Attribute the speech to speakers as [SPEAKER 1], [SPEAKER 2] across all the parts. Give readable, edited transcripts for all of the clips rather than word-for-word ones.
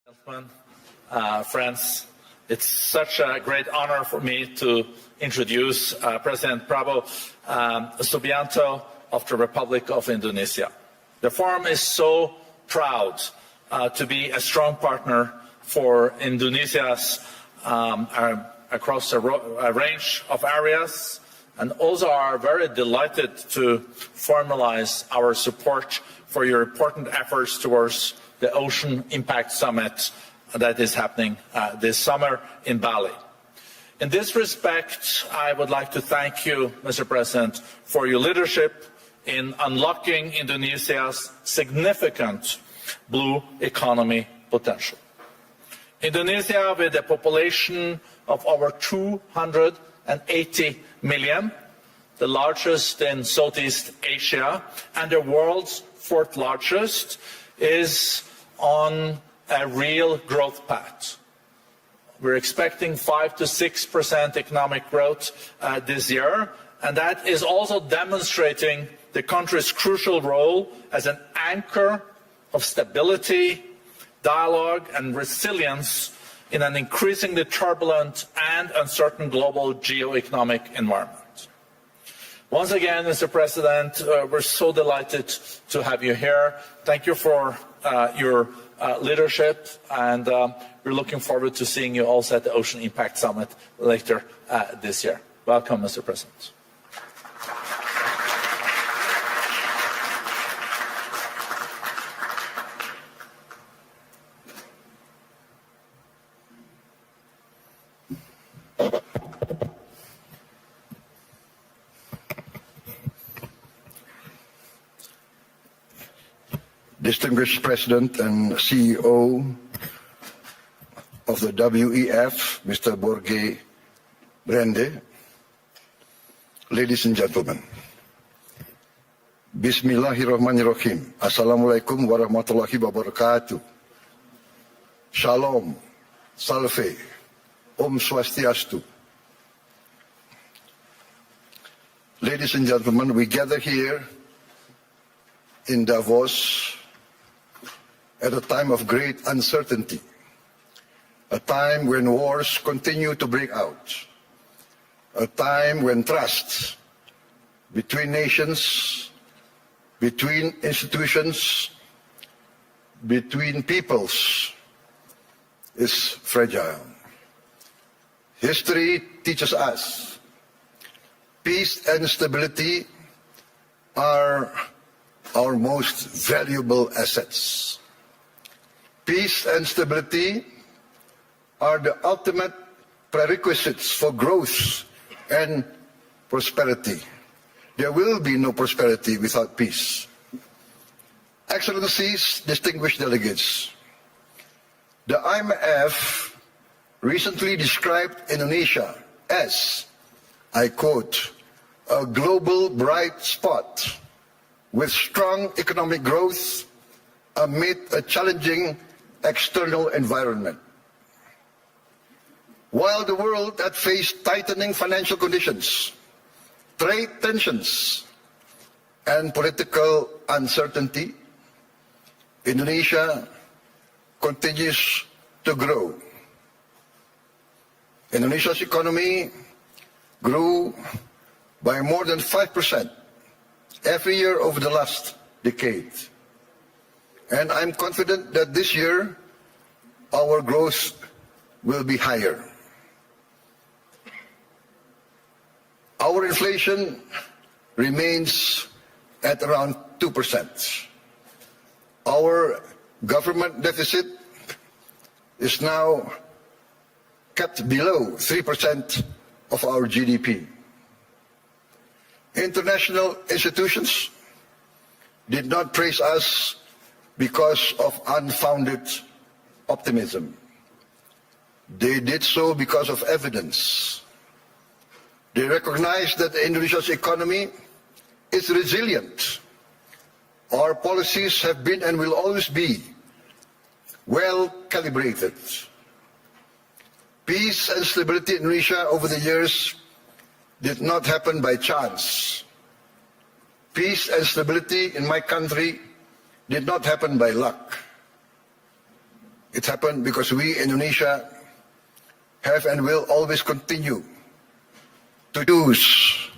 [SPEAKER 1] Gentlemen, friends, it's such a great honor for me to introduce President Prabowo Subianto of the Republic of Indonesia. The Forum is so proud to be a strong partner for Indonesia's across a range of areas, and also are very delighted to formalize our support for your important efforts towards the Ocean Impact Summit that is happening this summer in Bali. In this respect, I would like to thank you, Mr. President, for your leadership in unlocking Indonesia's significant blue economy potential. Indonesia, with a population of over 280 million, the largest in Southeast Asia and the world's fourth largest, is on a real growth path. We're expecting 5 to 6% economic growth this year, and that is also demonstrating the country's crucial role as an anchor of stability, dialogue, and resilience in an increasingly turbulent and uncertain global geo-economic environment. Once again, Mr. President, we're so delighted to have you here. Thank you for your leadership, and we're looking forward to seeing you also at the Ocean Impact Summit later this year. Welcome, Mr. President.
[SPEAKER 2] Distinguished President and CEO of the WEF, Mr. Borge Brande, ladies and gentlemen, Bismillahirrahmanirrahim. Assalamualaikum warahmatullahi wabarakatuh. Shalom, Salve, Om Swastiastu. Ladies and gentlemen, we gather here in Davos at a time of great uncertainty, a time when wars continue to break out, a time when trust between nations, between institutions, between peoples is fragile. History teaches us peace and stability are our most valuable assets. Peace and stability are the ultimate prerequisites for growth and prosperity. There will be no prosperity without peace. Excellencies, distinguished delegates, the IMF recently described Indonesia as, I quote, a global bright spot with strong economic growth amid a challenging external environment. While the world had faced tightening financial conditions, trade tensions, and political uncertainty, Indonesia continues to grow. Indonesia's economy grew by more than 5% every year over the last decade. And I'm confident that this year our growth will be higher. Our inflation remains at around 2%. Our government deficit is now kept below 3% of our GDP. International institutions did not praise us because of unfounded optimism. They did so because of evidence. They recognize that Indonesia's economy is resilient. Our policies have been and will always be well calibrated. Peace and stability in Indonesia over the years did not happen by chance. Peace and stability in my country did not happen by luck. It happened because we, Indonesia, have and will always continue to choose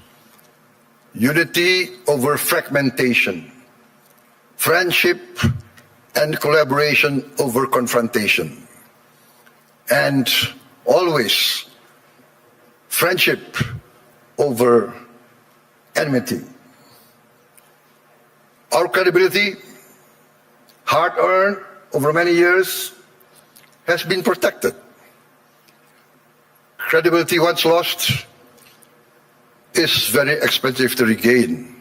[SPEAKER 2] unity over fragmentation, friendship and collaboration over confrontation, and always friendship over enmity. Our credibility, hard-earned over many years, has been protected. Credibility once lost is very expensive to regain.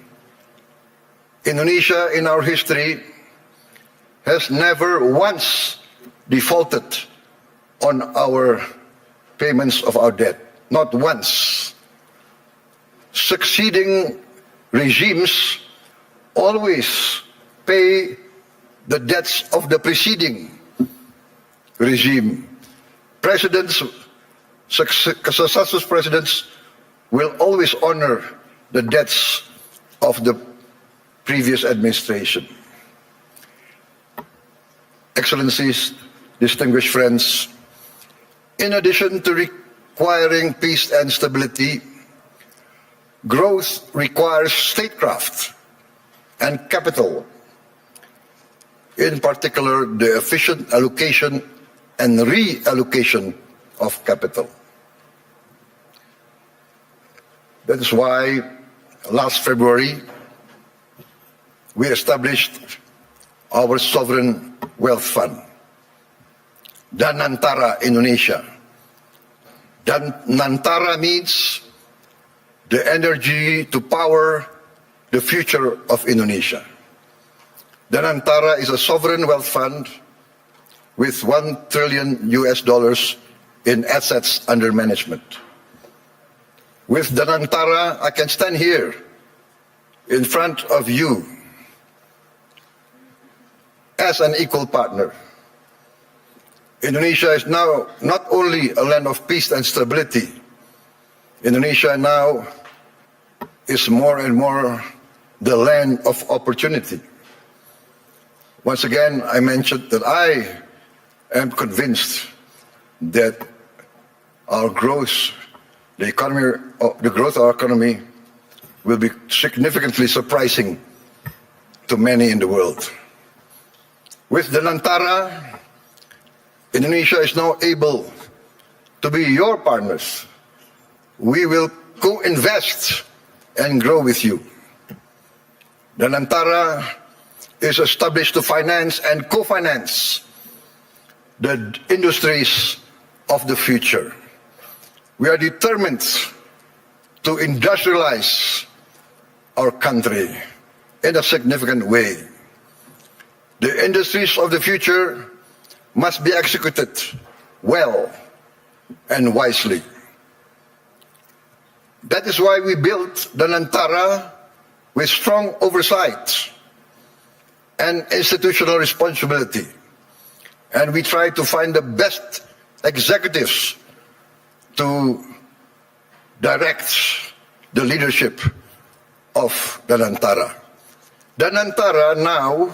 [SPEAKER 2] Indonesia, in our history, has never once defaulted on our payments of our debt. Not once. Succeeding regimes always pay the debts of the preceding regime. Presidents, successive presidents will always honor the debts of the previous administration. Excellencies, distinguished friends, in addition to requiring peace and stability, growth requires statecraft and capital, in particular the efficient allocation and reallocation of capital. That is why last February we established our sovereign wealth fund, Danantara Indonesia. Danantara means the energy to power the future of Indonesia. Danantara is a sovereign wealth fund with $1 trillion in assets under management. With Danantara, I can stand here in front of you as an equal partner. Indonesia is now not only a land of peace and stability. Indonesia now is more and more the land of opportunity. Once again, I mentioned that I am convinced that our growth, the growth of our economy will be significantly surprising to many in the world. With the Danantara, Indonesia is now able to be your partners. We will co-invest and grow with you. The Danantara is established to finance and co-finance the industries of the future. We are determined to industrialize our country in a significant way. The industries of the future must be executed well and wisely. That is why we built the Danantara with strong oversight and institutional responsibility. And we try to find the best executives to direct the leadership of the Danantara. The Danantara now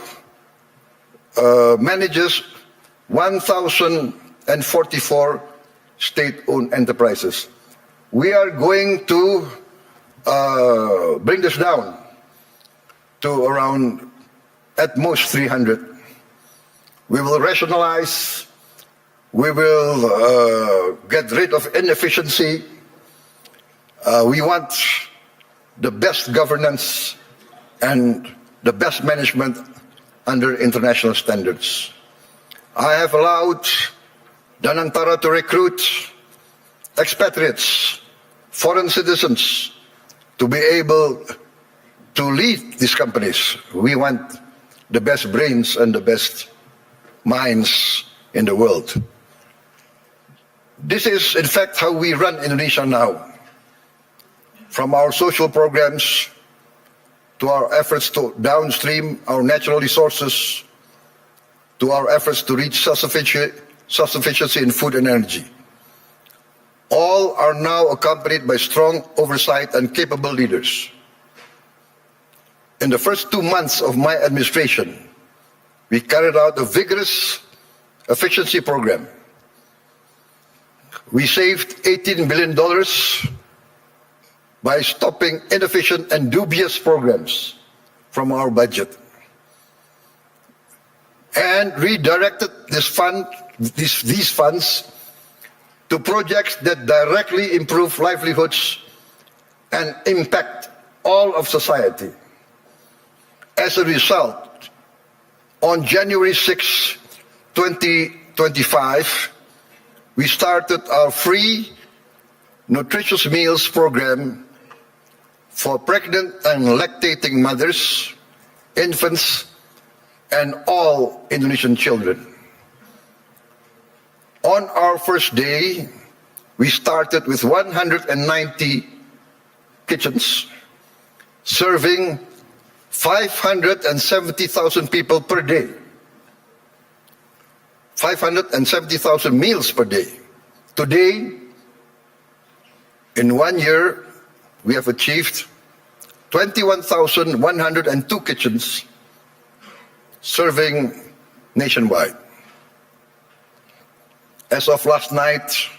[SPEAKER 2] manages 1,044 state-owned enterprises. We are going to bring this down to around at most 300. We will rationalize, we will get rid of inefficiency. We want the best governance and the best management under international standards. I have allowed Danantara to recruit expatriates, foreign citizens, to be able to lead these companies. We want the best brains and the best minds in the world. This is, in fact, how we run Indonesia now. From our social programs to our efforts to downstream our natural resources, to our efforts to reach self-sufficiency in food and energy. All are now accompanied by strong oversight and capable leaders. In the first 2 months of my administration, we carried out a vigorous efficiency program. We saved $18 billion by stopping inefficient and dubious programs from our budget and redirected these funds to projects that directly improve livelihoods and impact all of society. As a result, on January 6, 2025, we started our free nutritious meals program for pregnant and lactating mothers, infants, and all Indonesian children. On our first day, we started with 190 kitchens, serving 570,000 people per day. 570,000 meals per day. Today, in 1 year, we have achieved 21,102 kitchens serving nationwide. As of last night,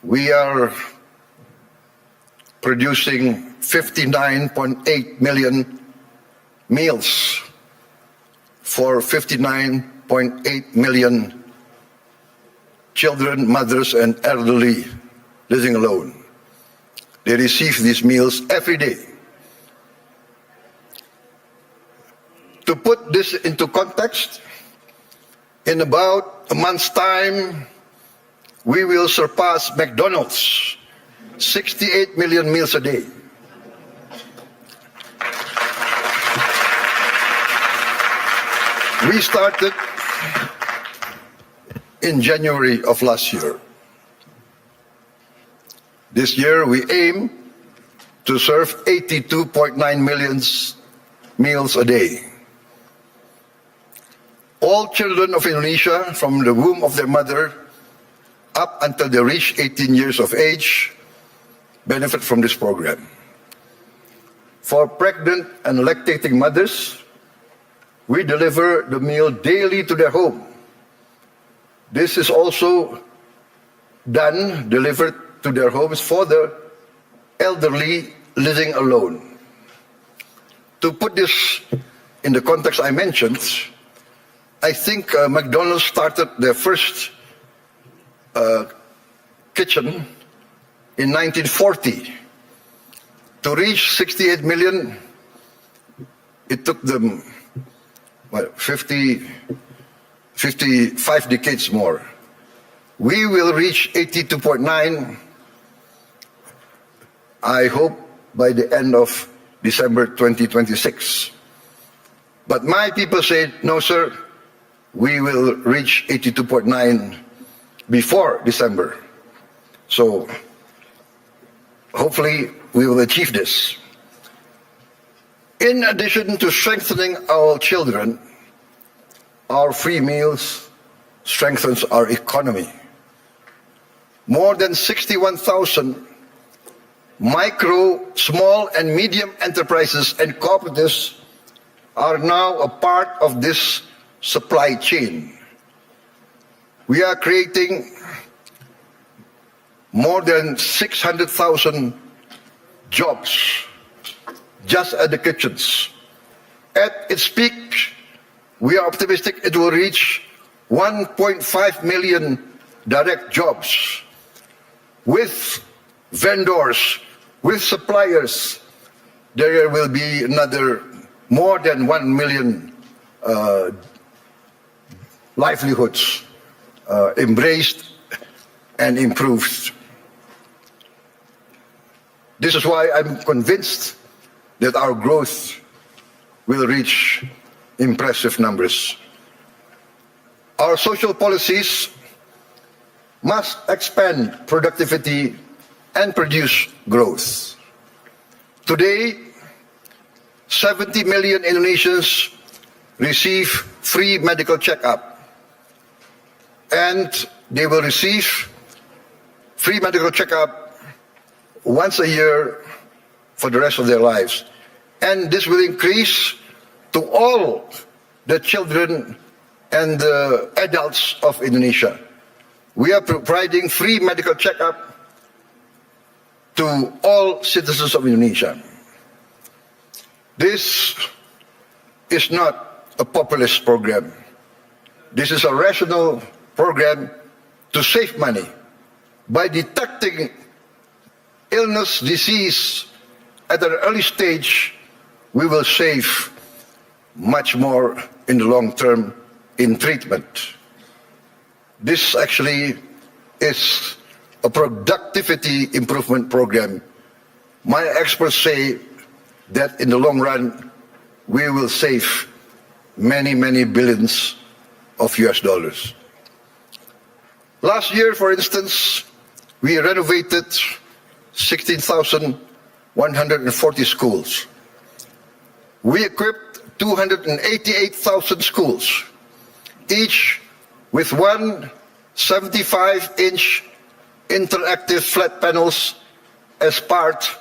[SPEAKER 2] we are producing 59.8 million meals for 59.8 million children, mothers, and elderly living alone. They receive these meals every day. To put this into context, in about a month's time, we will surpass McDonald's, 68 million meals a day. We started in January of last year. This year, we aim to serve 82.9 million meals a day. All children of Indonesia from the womb of their mother up until they reach 18 years of age benefit from this program. For pregnant and lactating mothers, we deliver the meal daily to their home. This is also delivered to their homes for the elderly living alone. To put this in the context I mentioned, I think McDonald's started their first kitchen in 1940. To reach 68 million, it took them 55 decades more. We will reach 82.9, I hope, by the end of December 2026. But my people say, no, sir, we will reach 82.9 before December. So hopefully we will achieve this. In addition to strengthening our children, our free meals strengthens our economy. More than 61,000 micro, small, and medium enterprises and cooperatives are now a part of this supply chain. We are creating more than 600,000 jobs just at the kitchens. At its peak, we are optimistic it will reach 1.5 million direct jobs with vendors, with suppliers. There will be another more than 1 million livelihoods embraced and improved. This is why I'm convinced that our growth will reach impressive numbers. Our social policies must expand productivity and produce growth. Today, 70 million Indonesians receive free medical checkup, and they will receive free medical checkup once a year for the rest of their lives. And this will increase to all the children and the adults of Indonesia. We are providing free medical checkup to all citizens of Indonesia. This is not a populist program. This is a rational program to save money. By detecting illness, disease at an early stage, we will save much more in the long term in treatment. This actually is a productivity improvement program. My experts say that in the long run, we will save many, many billions of US dollars. Last year, for instance, we renovated 16,140 schools. We equipped 288,000 schools, each with one 75-inch interactive flat panels as part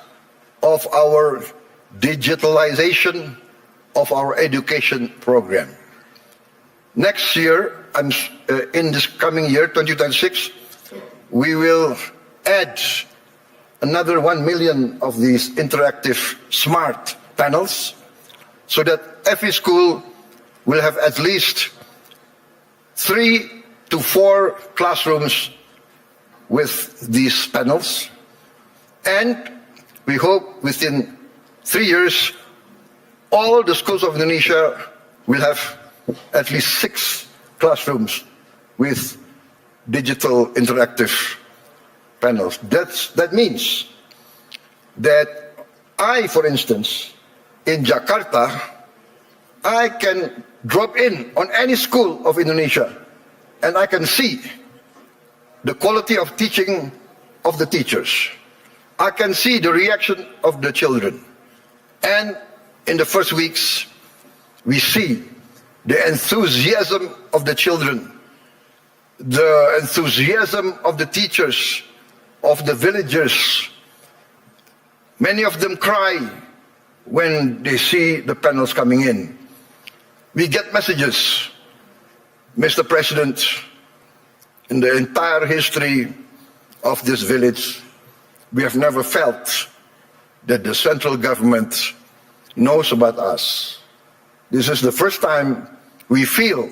[SPEAKER 2] of our digitalization of our education program. Next year, in this coming year, 2026, we will add another 1 million of these interactive smart panels so that every school will have at least 3 to 4 classrooms with these panels. And we hope within 3 years, all the schools of Indonesia will have at least 6 classrooms with digital interactive panels. That means that I, for instance, in Jakarta, I can drop in on any school of Indonesia and I can see the quality of teaching of the teachers. I can see the reaction of the children. And in the first weeks, we see the enthusiasm of the children, the enthusiasm of the teachers, of the villagers. Many of them cry when they see the panels coming in. We get messages, Mr. President, in the entire history of this village, we have never felt that the central government knows about us. This is the first time we feel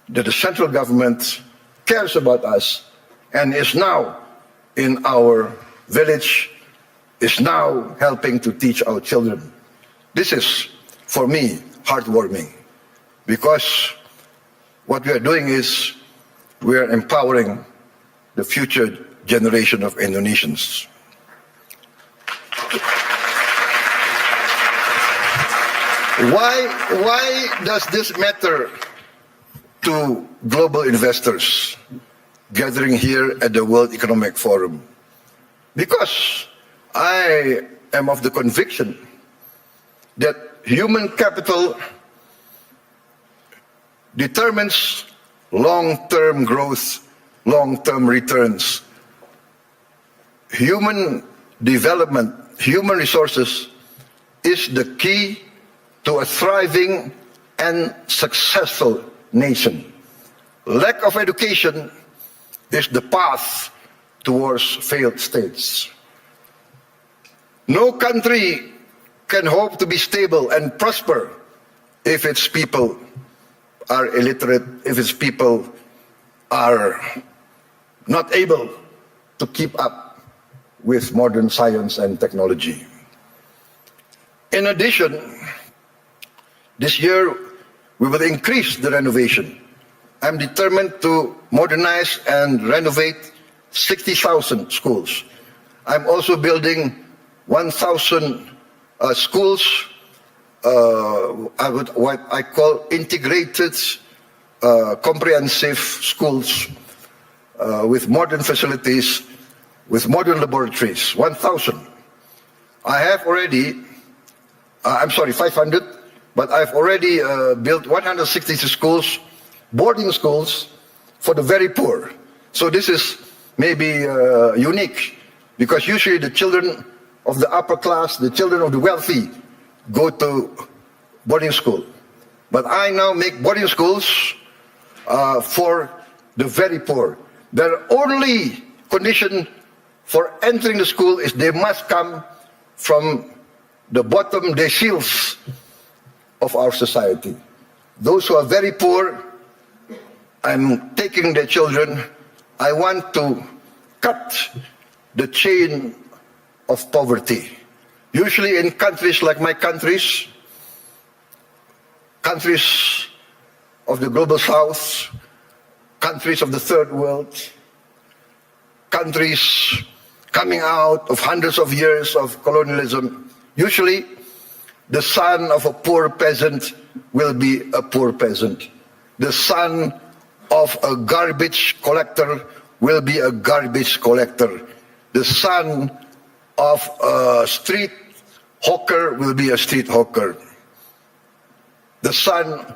[SPEAKER 2] that the central government cares about us and is now in our village, is now helping to teach our children. This is, for me, heartwarming, because what we are doing is we are empowering the future generation of Indonesians. Why does this matter to global investors gathering here at the World Economic Forum? Because I am of the conviction that human capital determines long-term growth, long-term returns. Human development, human resources is the key to a thriving and successful nation. Lack of education is the path towards failed states. No country can hope to be stable and prosper if its people are illiterate, if its people are not able to keep up with modern science and technology. In addition, this year we will increase the renovation. I'm determined to modernize and renovate 60,000 schools. I'm also building 1,000 schools, what I call integrated, comprehensive schools with modern facilities, with modern laboratories, 1,000. I have already, 500, but I've already built 160 schools, boarding schools for the very poor. So this is maybe unique, because usually the children of the upper class, the children of the wealthy, go to boarding school. But I now make boarding schools for the very poor. Their only condition for entering the school is they must come from the bottom deciles of our society. Those who are very poor, I'm taking their children. I want to cut the chain of poverty. Usually in countries like my countries of the global south, countries of the third world, countries coming out of hundreds of years of colonialism, usually the son of a poor peasant will be a poor peasant. The son of a garbage collector will be a garbage collector. The son of a street hawker will be a street hawker. The son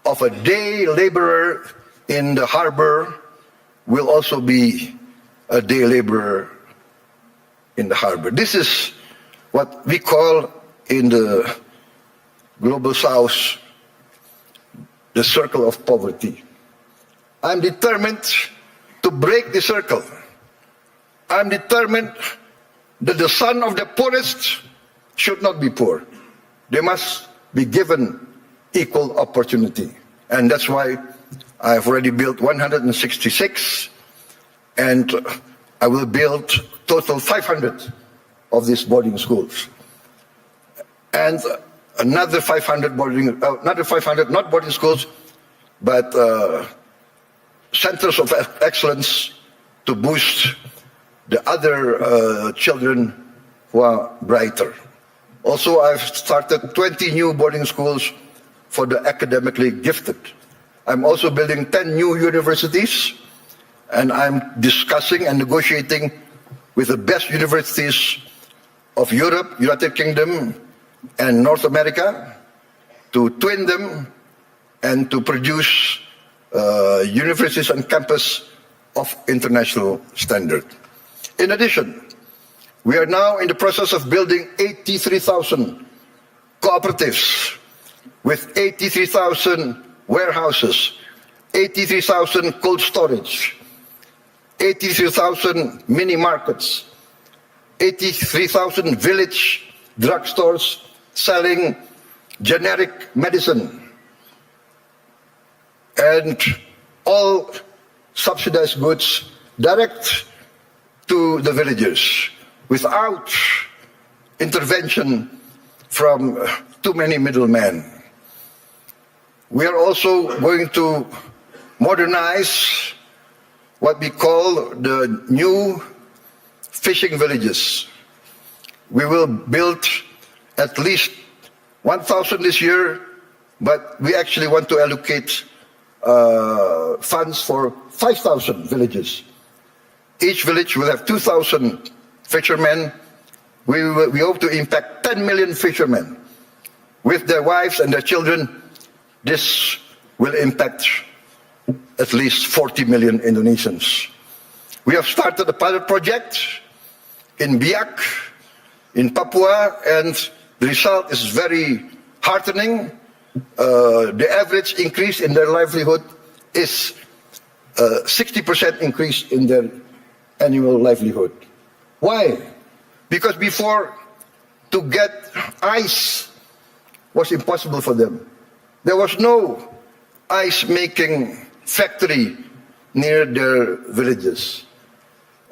[SPEAKER 2] of a day laborer in the harbor will also be a day laborer in the harbor. This is what we call in the global south the circle of poverty. I'm determined to break the circle. I'm determined that the son of the poorest should not be poor. They must be given equal opportunity. And that's why I've already built 166, and I will build total 500 of these boarding schools. And another 500 not boarding schools, but centers of excellence to boost the other children who are brighter. Also, I've started 20 new boarding schools for the academically gifted. I'm also building 10 new universities, and I'm discussing and negotiating with the best universities of Europe, United Kingdom, and North America to twin them and to produce universities and campus of international standard. In addition, we are now in the process of building 83,000 cooperatives with 83,000 warehouses, 83,000 cold storage, 83,000 mini markets, 83,000 village drugstores selling generic medicine, and all subsidized goods direct to the villagers without intervention from too many middlemen. We are also going to modernize what we call the new fishing villages. We will build at least 1,000 this year, but we actually want to allocate funds for 5,000 villages. Each village will have 2,000 fishermen. We hope to impact 10 million fishermen with their wives and their children. This will impact at least 40 million Indonesians. We have started a pilot project in Biak, in Papua, and the result is very heartening. The average increase in their livelihood is 60% increase in their annual livelihood. Why? Because before, to get ice was impossible for them. There was no ice-making factory near their villages.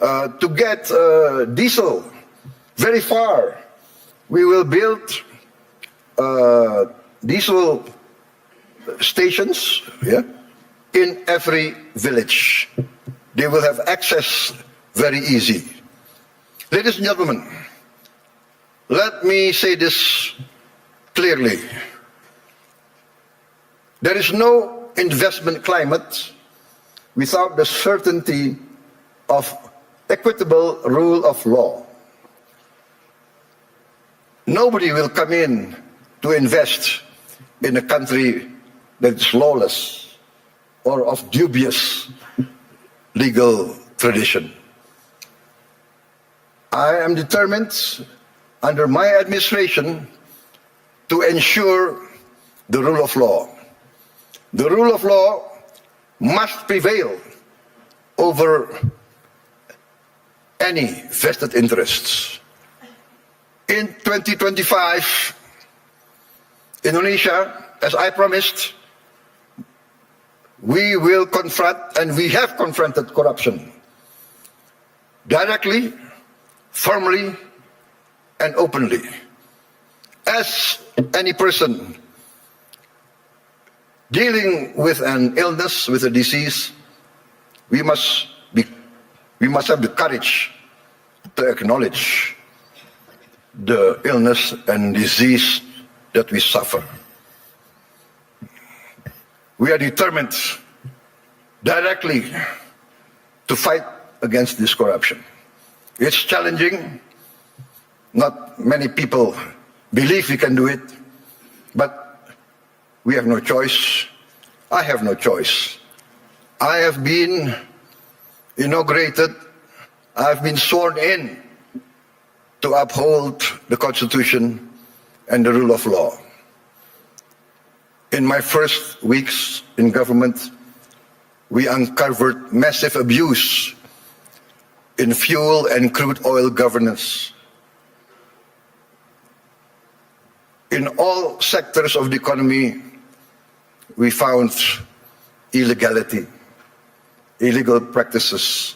[SPEAKER 2] To get diesel very far, we will build diesel stations in every village. They will have access very easy. Ladies and gentlemen, let me say this clearly. There is no investment climate without the certainty of equitable rule of law. Nobody will come in to invest in a country that's lawless or of dubious legal tradition. I am determined under my administration to ensure the rule of law. The rule of law must prevail over any vested interests. In 2025, Indonesia, as I promised, we will confront, and we have confronted corruption directly, firmly, and openly. As any person dealing with an illness, with a disease, we must have the courage to acknowledge the illness and disease that we suffer. We are determined directly to fight against this corruption. It's challenging. Not many people believe we can do it, but we have no choice. I have no choice. I have been inaugurated, I have been sworn in to uphold the Constitution and the rule of law. In my first weeks in government, we uncovered massive abuse in fuel and crude oil governance. In all sectors of the economy, we found illegality, illegal practices.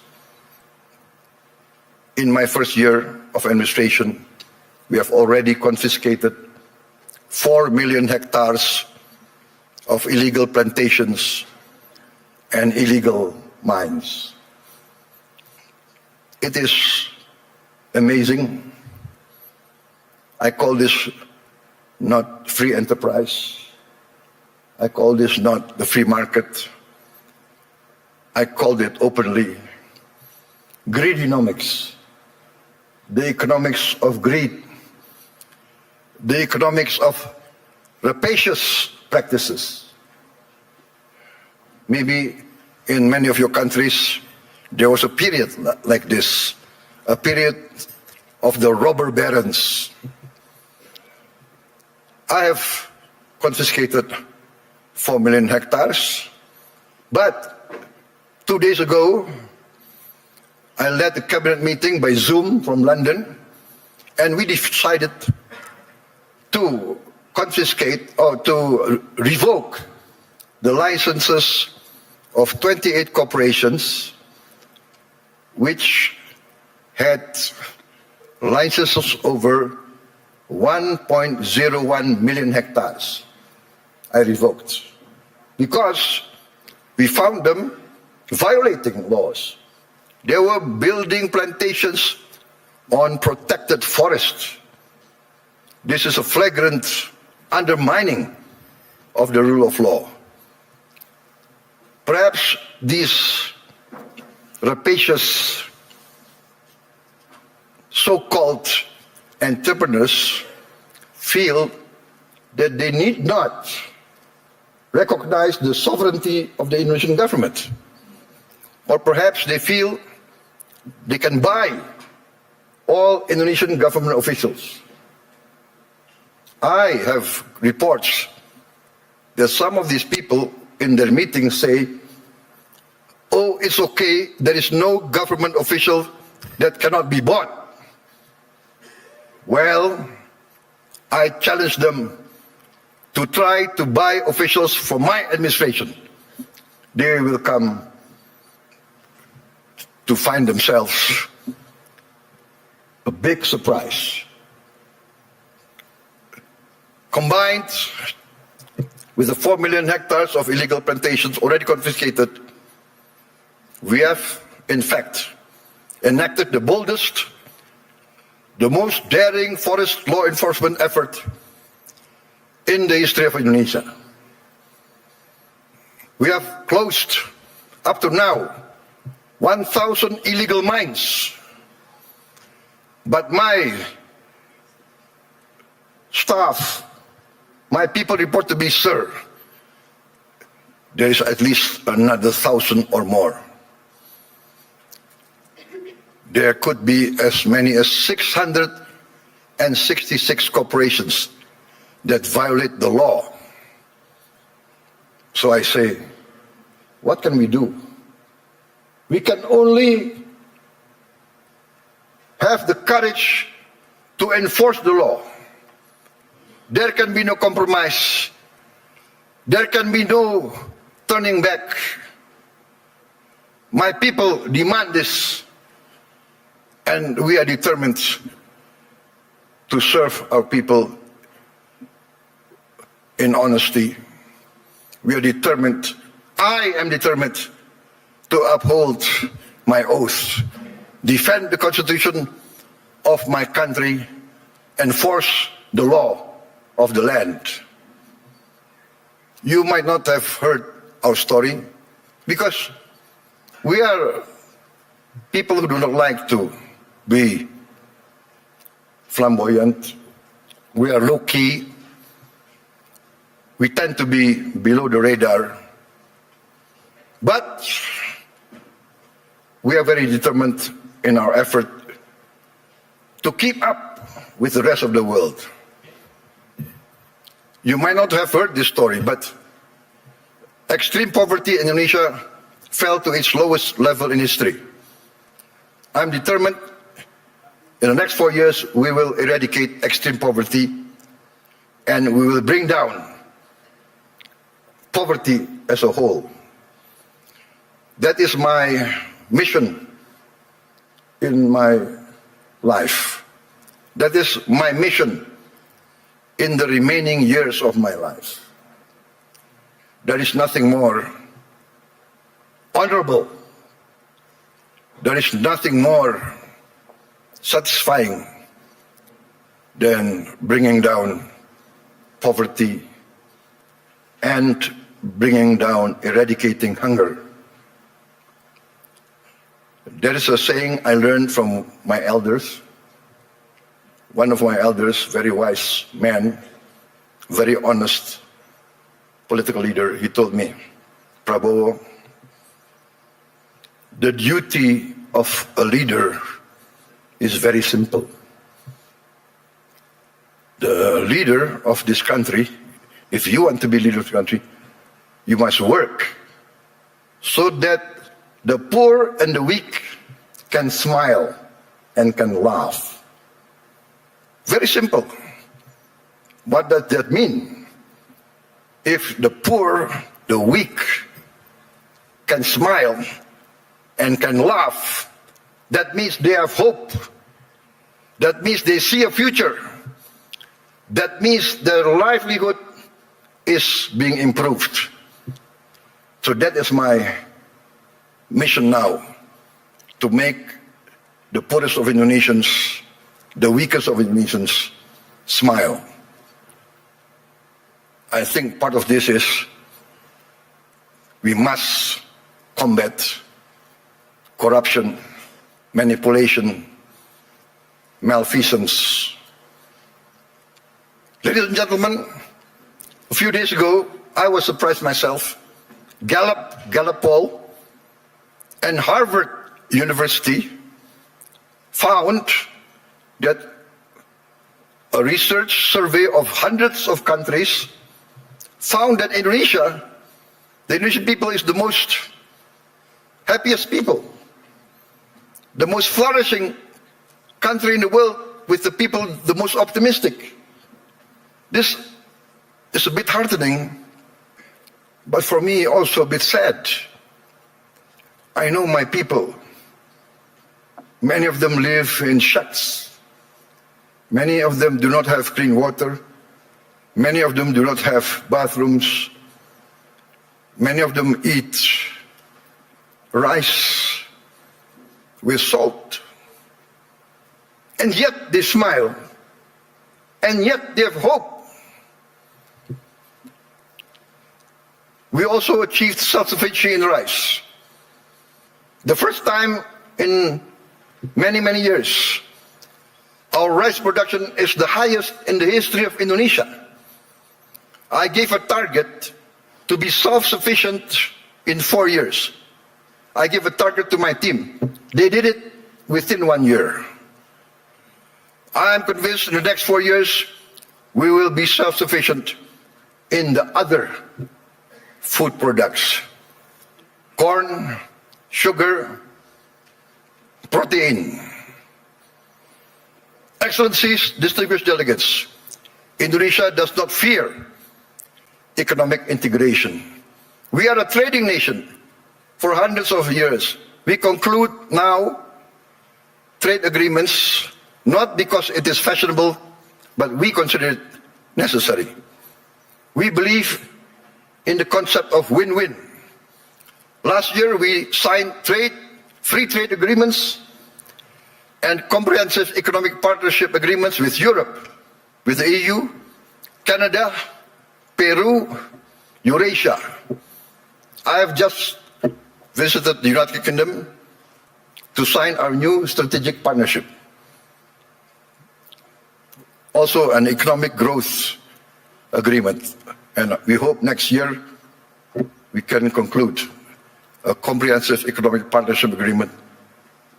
[SPEAKER 2] In my first year of administration, we have already confiscated 4 million hectares of illegal plantations and illegal mines. It is amazing. I call this not free enterprise. I call this not the free market. I called it openly greedonomics, the economics of greed, the economics of rapacious practices. Maybe in many of your countries, there was a period like this, a period of the robber barons. I have confiscated 4 million hectares, but 2 days ago, I led a cabinet meeting by Zoom from London, and we decided to confiscate or to revoke the licenses of 28 corporations which had licenses over 1.01 million hectares. I revoked because we found them violating laws. They were building plantations on protected forests. This is a flagrant undermining of the rule of law. Perhaps these rapacious so-called entrepreneurs feel that they need not recognize the sovereignty of the Indonesian government. Or perhaps they feel they can buy all Indonesian government officials. I have reports that some of these people in their meetings say, oh, it's okay, there is no government official that cannot be bought. Well, I challenge them to try to buy officials for my administration. They will come to find themselves a big surprise. Combined with the 4 million hectares of illegal plantations already confiscated, we have, in fact, enacted the boldest, the most daring forest law enforcement effort in the history of Indonesia. We have closed, up to now, 1,000 illegal mines. But my staff, my people report to me, sir, there is at least another 1,000 or more. There could be as many as 666 corporations that violate the law. So I say, what can we do? We can only have the courage to enforce the law. There can be no compromise. There can be no turning back. My people demand this, and we are determined to serve our people in honesty. We are determined, I am determined to uphold my oath, defend the Constitution of my country, enforce the law of the land. You might not have heard our story because we are people who do not like to be flamboyant. We are low-key. We tend to be below the radar. But we are very determined in our effort to keep up with the rest of the world. You might not have heard this story, but extreme poverty in Indonesia fell to its lowest level in history. I'm determined in the next 4 years we will eradicate extreme poverty and we will bring down poverty as a whole. That is my mission in my life. That is my mission in the remaining years of my life. There is nothing more honorable. There is nothing more satisfying than bringing down poverty and bringing down, eradicating hunger. There is a saying I learned from my elders. One of my elders, very wise man, very honest political leader, he told me, Prabowo, the duty of a leader is very simple. The leader of this country, if you want to be leader of the country, you must work so that the poor and the weak can smile and can laugh. Very simple. What does that mean? If the poor, the weak can smile and can laugh, that means they have hope. That means they see a future. That means their livelihood is being improved. So that is my mission now, to make the poorest of Indonesians, the weakest of Indonesians, smile. I think part of this is we must combat corruption, manipulation, malfeasance. Ladies and gentlemen, a few days ago, I was surprised myself. Gallup poll and Harvard University found that a research survey of hundreds of countries found that Indonesia, the Indonesian people, is the most happiest people, the most flourishing country in the world, with the people the most optimistic. This is a bit heartening, but for me also a bit sad. I know my people. Many of them live in shacks. Many of them do not have clean water. Many of them do not have bathrooms. Many of them eat rice with salt. And yet they smile. And yet they have hope. We also achieved self-sufficiency in rice. The first time in many, many years, our rice production is the highest in the history of Indonesia. I gave a target to be self-sufficient in 4 years. I gave a target to my team. They did it within 1 year. I am convinced in the next 4 years, we will be self-sufficient in the other food products. corn, sugar, protein. Excellencies, distinguished delegates, Indonesia does not fear economic integration. We are a trading nation for hundreds of years. We conclude now trade agreements not because it is fashionable, but we consider it necessary. We believe in the concept of win-win. Last year we signed free trade agreements and comprehensive economic partnership agreements with Europe, with the EU, Canada, Peru, Eurasia. I have just visited the United Kingdom to sign our new strategic partnership. Also an economic growth agreement. And we hope next year we can conclude a comprehensive economic partnership agreement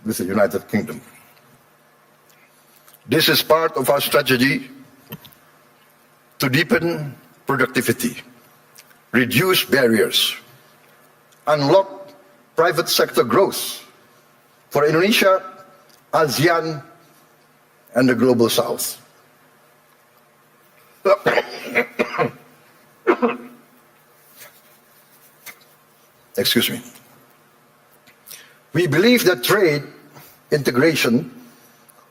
[SPEAKER 2] with the United Kingdom. This is part of our strategy to deepen productivity, reduce barriers, unlock private sector growth for Indonesia, ASEAN, and the Global South. Excuse me. We believe that trade integration,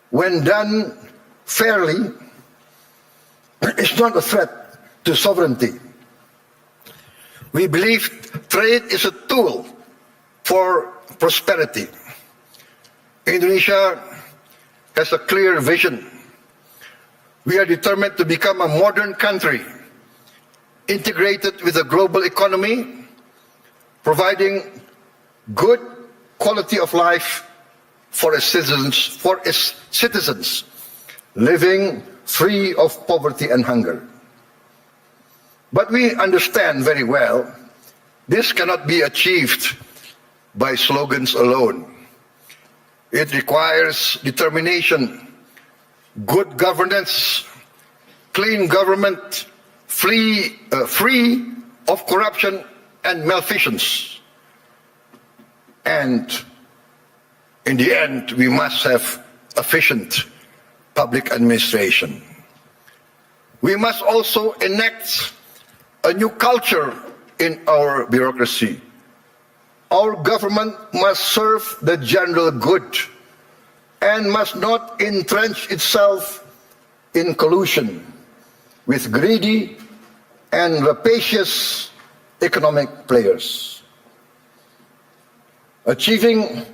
[SPEAKER 2] when done fairly, is not a threat to sovereignty. We believe trade is a tool for prosperity. Indonesia has a clear vision. We are determined to become a modern country, integrated with the global economy, providing good quality of life for its citizens, living free of poverty and hunger. But we understand very well this cannot be achieved by slogans alone. It requires determination, good governance, clean government, free of corruption and malfeasance. And in the end, we must have efficient public administration. We must also enact a new culture in our bureaucracy. Our government must serve the general good and must not entrench itself in collusion with greedy and rapacious economic players. Achieving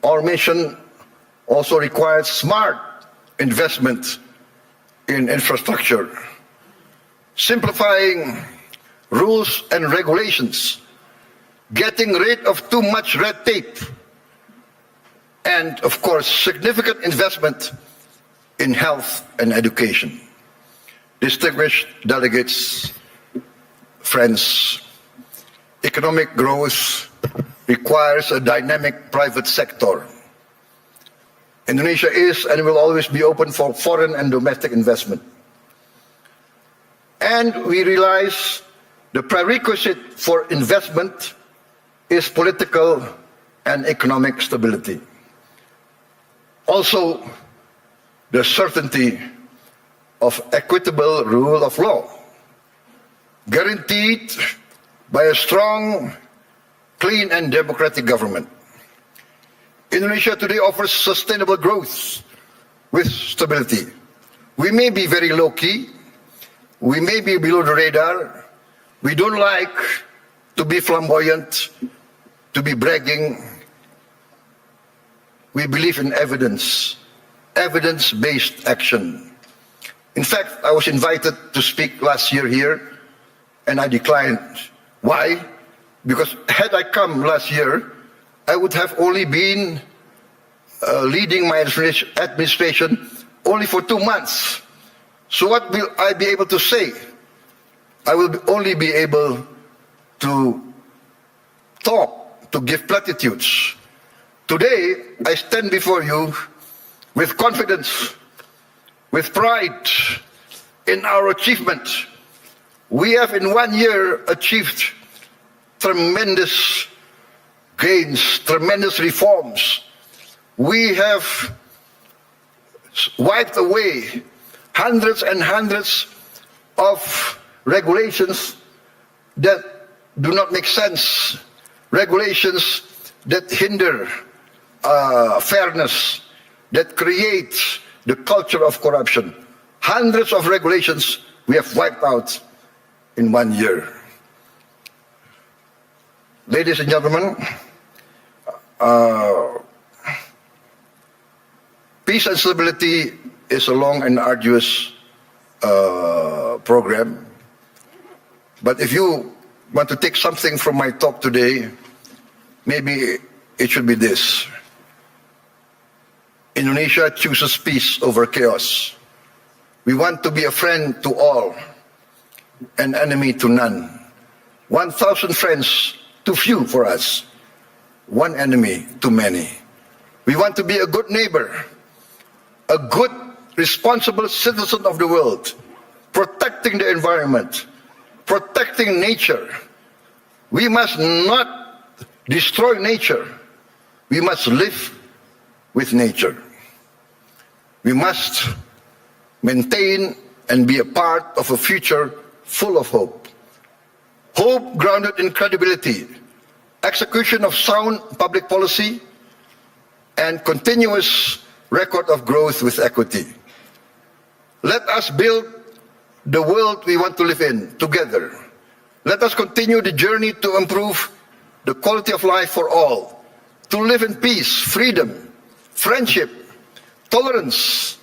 [SPEAKER 2] our mission also requires smart investment in infrastructure, simplifying rules and regulations, getting rid of too much red tape, and of course, significant investment in health and education. Distinguished delegates, friends, economic growth requires a dynamic private sector. Indonesia is and will always be open for foreign and domestic investment. And we realize the prerequisite for investment is political and economic stability. Also, the certainty of equitable rule of law, guaranteed by a strong, clean and democratic government. Indonesia today offers sustainable growth with stability. We may be very low-key, we may be below the radar, we don't like to be flamboyant, to be bragging. We believe in evidence, evidence-based action. In fact, I was invited to speak last year here, and I declined. Why? Because had I come last year, I would have only been leading my administration only for 2 months. So what will I be able to say? I will only be able to talk, to give platitudes. Today, I stand before you with confidence, with pride in our achievement. We have in 1 year achieved tremendous gains, tremendous reforms. We have wiped away hundreds and hundreds of regulations that do not make sense, regulations that hinder fairness, that create the culture of corruption. Hundreds of regulations we have wiped out in 1 year. Ladies and gentlemen, peace and stability is a long and arduous program. But if you want to take something from my talk today, maybe it should be this. Indonesia chooses peace over chaos. We want to be a friend to all, an enemy to none. 1,000 friends too few for us, one enemy too many. We want to be a good neighbor, a good, responsible citizen of the world, protecting the environment, protecting nature. We must not destroy nature. We must live with nature. We must maintain and be a part of a future full of hope. Hope grounded in credibility, execution of sound public policy, and continuous record of growth with equity. Let us build the world we want to live in together. Let us continue the journey to improve the quality of life for all, to live in peace, freedom, friendship, tolerance,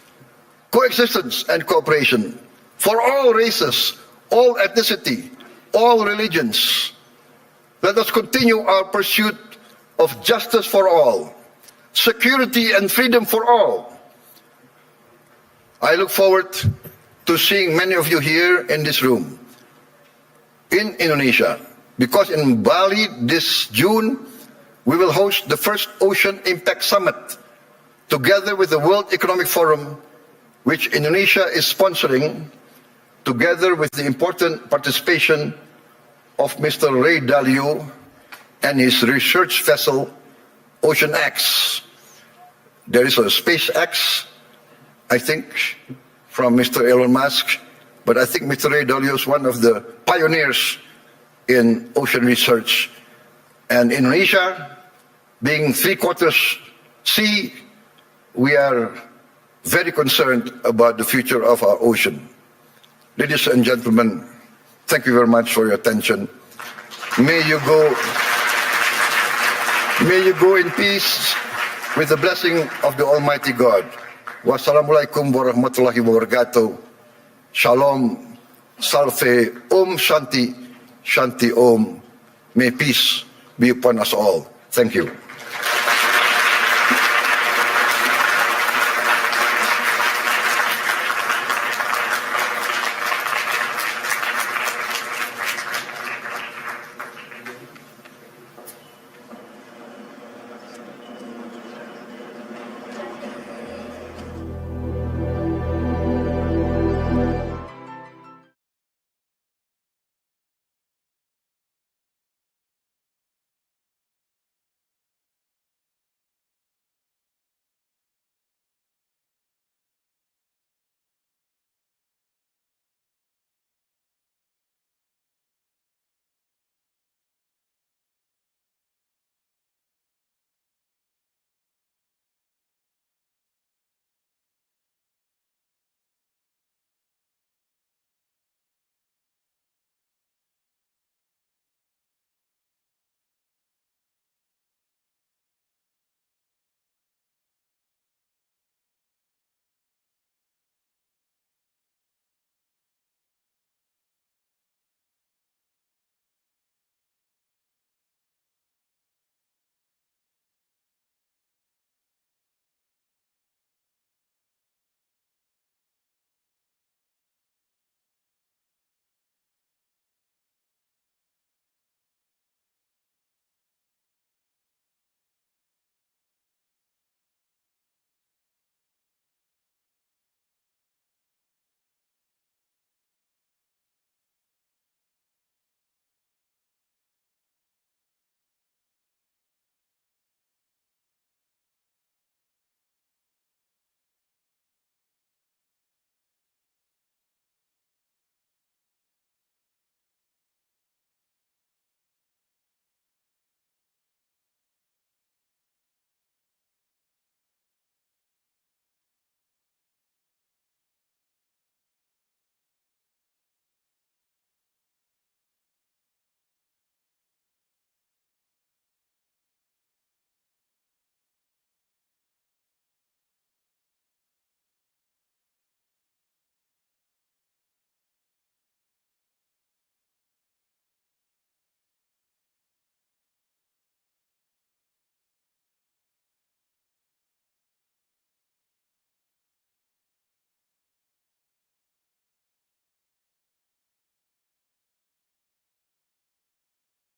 [SPEAKER 2] coexistence, and cooperation for all races, all ethnicity, all religions. Let us continue our pursuit of justice for all, security and freedom for all. I look forward to seeing many of you here in this room, in Indonesia, because in Bali this June, we will host the first Ocean Impact Summit, together with the World Economic Forum, which Indonesia is sponsoring, together with the important participation of Mr. Ray Dalio and his research vessel, Ocean X. There is a SpaceX, I think, from Mr. Elon Musk, but I think Mr. Ray Dalio is one of the pioneers in ocean research. And Indonesia, being 3/4 sea, we are very concerned about the future of our ocean. Ladies and gentlemen, thank you very much for your attention. May you go in peace with the blessing of the Almighty God. Wassalamualaikum warahmatullahi wabarakatuh. Shalom, salve, Om Shanti, Shanti Om. May peace be upon us all. Thank you.